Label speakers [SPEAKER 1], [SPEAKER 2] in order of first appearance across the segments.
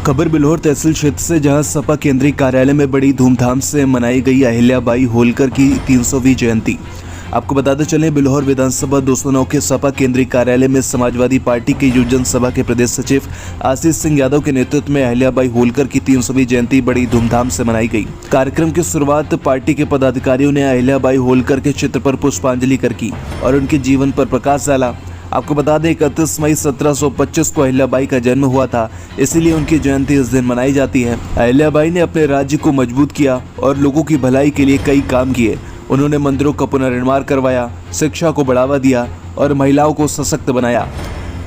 [SPEAKER 1] खबर बिल्हौर तहसील क्षेत्र से, जहां सपा केंद्रीय कार्यालय में बड़ी धूमधाम से मनाई गई अहिल्याबाई होलकर की 300वीं जयंती। आपको बताते चलें, बिल्हौर विधानसभा 209 के सपा केंद्रीय कार्यालय में समाजवादी पार्टी के युवजन सभा के प्रदेश सचिव आशीष सिंह यादव के नेतृत्व में अहिल्याबाई होलकर की 300वीं जयंती बड़ी धूमधाम से मनाई गई। कार्यक्रम की शुरुआत पार्टी के पदाधिकारियों ने अहिल्याबाई होलकर के चित्र पर पुष्पांजलि कर की और उनके जीवन पर प्रकाश डाला। आपको बता दें, 31 मई 1725 को अहिल्याबाई का जन्म हुआ था, इसीलिए उनकी जयंती इस दिन मनाई जाती है। अहिल्याबाई ने अपने राज्य को मजबूत किया और लोगों की भलाई के लिए कई काम किए। उन्होंने मंदिरों का पुनर्निर्माण करवाया, शिक्षा को बढ़ावा दिया और महिलाओं को सशक्त बनाया।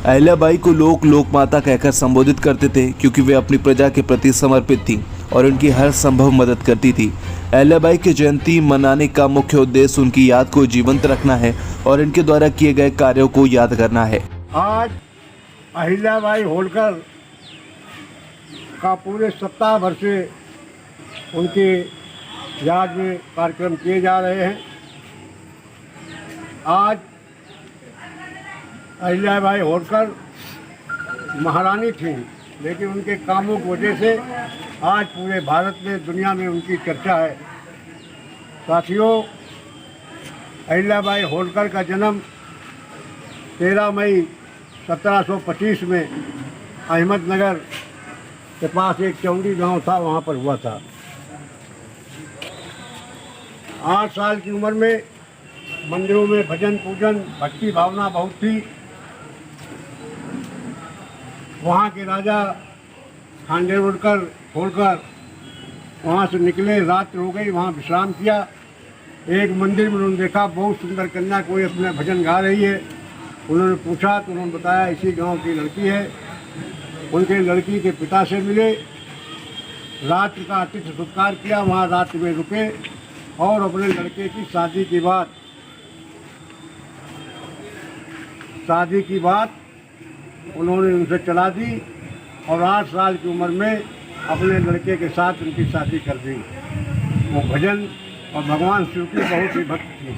[SPEAKER 1] अहिल्याबाई को लोग लोकमाता कहकर संबोधित करते थे, क्योंकि वे अपनी प्रजा के प्रति समर्पित थीं और उनकी हर संभव मदद करती थी। अहिल्याबाई की जयंती मनाने का मुख्य उद्देश्य उनकी याद को जीवंत रखना है और इनके द्वारा किए गए कार्यों को याद करना है।
[SPEAKER 2] आज अहिल्याबाई होलकर का पूरे सप्ताह भर से उनके याद में कार्यक्रम किए जा रहे हैं। आज अहिल्याबाई होलकर महारानी थीं, लेकिन उनके कामों की वजह से आज पूरे भारत में, दुनिया में उनकी चर्चा है। साथियों, अहिल्याबाई होलकर का जन्म 13 मई 1725 में अहमदनगर के पास एक चौंडी गांव था, वहां पर हुआ था। 8 साल की उम्र में मंदिरों में भजन पूजन, भक्ति भावना बहुत थी। वहाँ के राजा खांडेलकर होलकर वहाँ से निकले, रात हो गई, वहाँ विश्राम किया। एक मंदिर में उन्होंने देखा बहुत सुंदर कन्या कोई अपना भजन गा रही है। उन्होंने पूछा तो उन्होंने बताया इसी गांव की लड़की है। उनके लड़की के पिता से मिले, रात्रि का आतिथ्य सत्कार किया, वहाँ रात में रुके और अपने लड़के की शादी की बात उन्होंने उनसे चला दी और 8 साल की उम्र में अपने लड़के के साथ उनकी शादी कर दी। वो भजन और भगवान शिव की बहुत ही भक्त थी।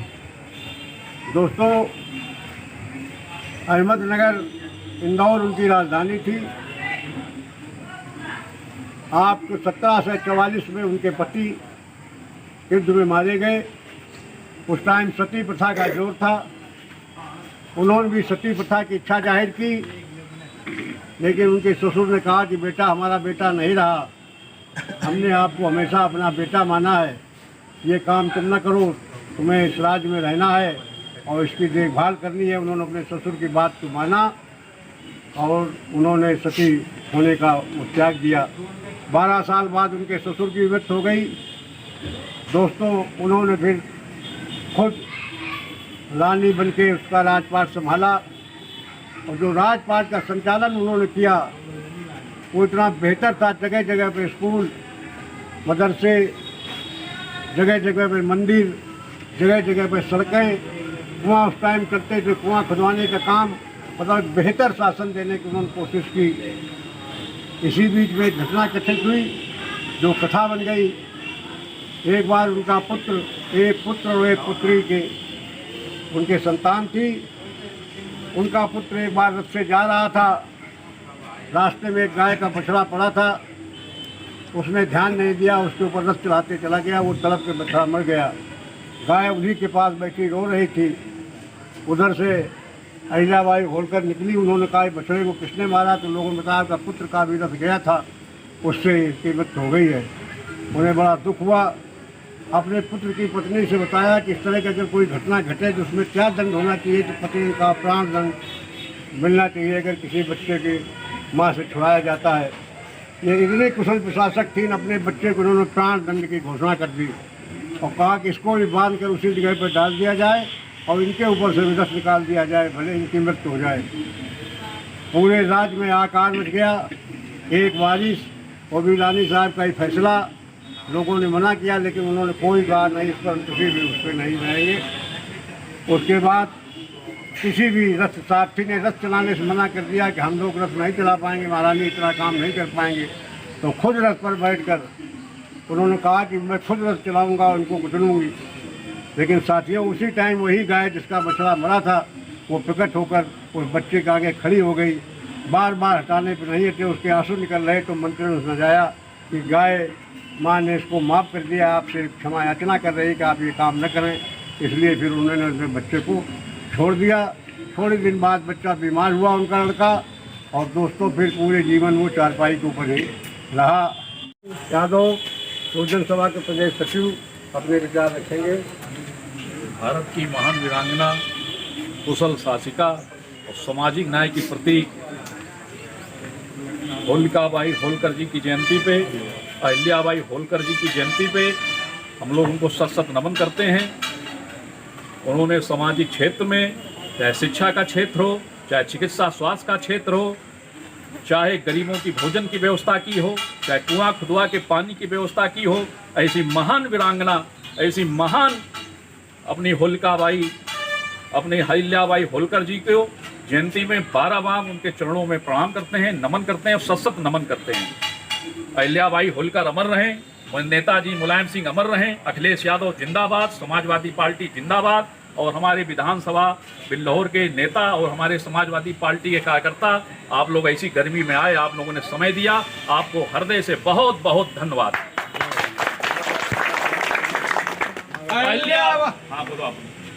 [SPEAKER 2] दोस्तों, अहमदनगर इंदौर उनकी राजधानी थी। आपको 1744 में उनके पति युद्ध में मारे गए। उस टाइम सती प्रथा का जोर था। उन्होंने भी सती प्रथा की इच्छा जाहिर की, लेकिन उनके ससुर ने कहा कि बेटा हमारा बेटा नहीं रहा, हमने आपको हमेशा अपना बेटा माना है, ये काम तुम न करो, तुम्हें इस राज्य में रहना है और इसकी देखभाल करनी है। उन्होंने अपने ससुर की बात को माना और उन्होंने सती होने का त्याग दिया। 12 साल बाद उनके ससुर की मृत्यु हो गई। दोस्तों, उन्होंने फिर खुद रानी बनके उसका राजपाट संभाला और जो राजपाट का संचालन उन्होंने किया वो इतना बेहतर था। जगह जगह पे स्कूल, मदरसे, जगह जगह पे मंदिर, जगह जगह पे सड़कें, कुआं उस टाइम करते थे, कुआं खुदवाने का काम, मतलब बेहतर शासन देने की उन्होंने कोशिश की। इसी बीच में एक घटना कथित हुई जो कथा बन गई। एक बार उनका एक पुत्र और एक पुत्री के उनके संतान थी। उनका पुत्र एक बार रथ से जा रहा था, रास्ते में एक गाय का बछड़ा पड़ा था, उसने ध्यान नहीं दिया, उसके ऊपर रथ चलाते चला गया, वो तड़प के बछड़ा मर गया। गाय उन्हीं के पास बैठी रो रही थी। उधर से अहिल्याबाई होलकर निकली। उन्होंने कहा बछड़े को किसने मारा, तो लोगों ने बताया कि पुत्र का भी रथ गया था, उससे इसकी मृत्यु हो गई है। उन्हें बड़ा दुख हुआ। अपने पुत्र की पत्नी से बताया कि इस तरह की अगर कोई घटना घटे तो उसमें क्या दंड होना चाहिए, तो पत्नी का प्राण दंड मिलना चाहिए अगर किसी बच्चे की माँ से छुड़ाया जाता है। ये इतने कुशल प्रशासक थी, अपने बच्चे को उन्होंने प्राण दंड की घोषणा कर दी और कहा कि इसको भी बांध कर उसी जगह पर डाल दिया जाए और इनके ऊपर से रस निकाल दिया जाए, भले इनकी मृत्यु हो जाए। पूरे राज्य में आकार मच गया। एक वारिस और भी रानी साहब का ही फैसला, लोगों ने मना किया, लेकिन उन्होंने कोई कहा नहीं, इस पर किसी भी उस पर नहीं रहेंगे। उसके बाद किसी भी रथ सारथी ने रथ चलाने से मना कर दिया कि हम लोग रथ नहीं चला पाएंगे, महारानी इतना काम नहीं कर पाएंगे। तो खुद रथ पर बैठकर उन्होंने कहा कि मैं खुद रथ चलाऊंगा, उनको कुचलूँगी। लेकिन साथियों, उसी टाइम वही गाय जिसका बछड़ा मरा था वो प्रकट होकर उस बच्चे के आगे खड़ी हो गई। बार बार हटाने पर नहीं हटे, उसके आंसू निकल रहे तो मंत्री ने समझाया कि गाय माँ ने इसको माफ़ कर दिया, आपसे क्षमा याचना कर रही कि आप ये काम न करें। इसलिए फिर उन्होंने अपने बच्चे को छोड़ दिया। थोड़े दिन बाद बच्चा बीमार हुआ उनका लड़का, और दोस्तों फिर पूरे जीवन वो चारपाई के ऊपर ही रहा। यादव बहुजन सभा के प्रदेश सचिव अपने विचार रखेंगे।
[SPEAKER 3] भारत की महान वीरांगना, कुशल शासिका और सामाजिक न्याय की प्रतीक होलिकाबाई होलकर जी की जयंती पे, अहिल्याबाई होलकर जी की जयंती पे हम लोग उनको सत सत नमन करते हैं। उन्होंने सामाजिक क्षेत्र में, चाहे शिक्षा का क्षेत्र हो, चाहे चिकित्सा स्वास्थ्य का क्षेत्र हो, चाहे गरीबों की भोजन की व्यवस्था की हो, चाहे कुआं खुदवा के पानी की व्यवस्था की हो, ऐसी महान वीरांगना, ऐसी महान अपनी होलिकाबाई, अपनी अहिल्याबाई होलकर जी को जयंती में 12 बार उनके चरणों में प्रणाम करते हैं, नमन करते हैं और सत सत नमन करते हैं। अहिल्याबाई होलकर अमर रहें, नेताजी मुलायम सिंह अमर रहें, अखिलेश यादव जिंदाबाद, समाजवादी पार्टी जिंदाबाद, और हमारे विधानसभा बिल्लौर के नेता और हमारे समाजवादी पार्टी के कार्यकर्ता, आप लोग ऐसी गर्मी में आए, आप लोगों ने समय दिया, आपको हृदय से बहुत बहुत धन्यवाद।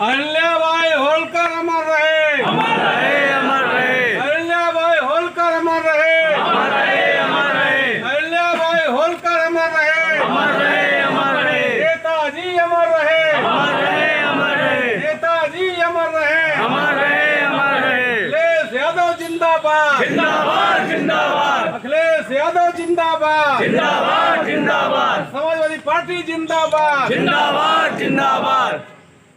[SPEAKER 4] अहिल्याबाई होलकर अमर रहे, अमर रहे, अमर रहे। अहिल्याबाई होलकर अमर रहे, अमर रहे, अमर रहे। अहिल्याबाई होलकर अमर रहे, अमर रहे, अमर रहे। नेताजी अमर रहे, अमर रहे, अमर रहे। नेताजी अमर रहे, अमर रहे, अमर रहे। अखिलेश यादव जिंदाबाद, जिंदाबाद, जिंदाबाद। अखिलेश यादव जिंदाबाद, जिंदाबाद, जिंदाबाद। समाजवादी पार्टी जिंदाबाद, जिंदाबाद, जिंदाबाद।